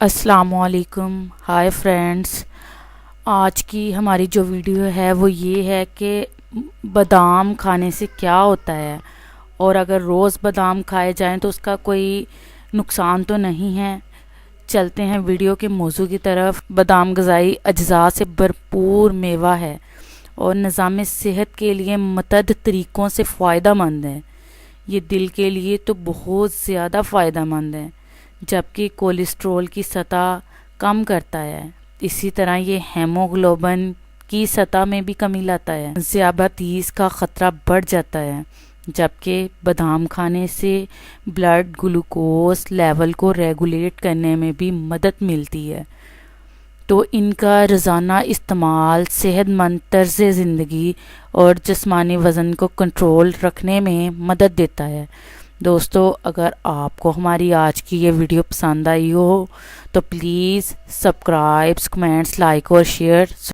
السلام علیکم، ہائے فرینڈس۔ آج کی ہماری جو ویڈیو ہے وہ یہ ہے کہ بادام کھانے سے کیا ہوتا ہے، اور اگر روز بادام کھائے جائیں تو اس کا کوئی نقصان تو نہیں ہے۔ چلتے ہیں ویڈیو کے موضوع کی طرف۔ بادام غذائی اجزاء سے بھرپور میوہ ہے اور نظام صحت کے لیے متعدد طریقوں سے فائدہ مند ہے۔ یہ دل کے لیے تو بہت زیادہ فائدہ مند ہے، جبکہ کولیسٹرول کی سطح کم کرتا ہے۔ اسی طرح یہ ہیموگلوبن کی سطح میں بھی کمی لاتا ہے۔ ذیابیطس کا خطرہ بڑھ جاتا ہے، جبکہ بادام کھانے سے بلڈ گلوکوز لیول کو ریگولیٹ کرنے میں بھی مدد ملتی ہے۔ تو ان کا روزانہ استعمال صحت مند طرز زندگی اور جسمانی وزن کو کنٹرول رکھنے میں مدد دیتا ہے۔ دوستو، اگر آپ کو ہماری آج کی یہ ویڈیو پسند آئی ہو تو پلیز سبسکرائب، کمنٹس، لائک اور شیئر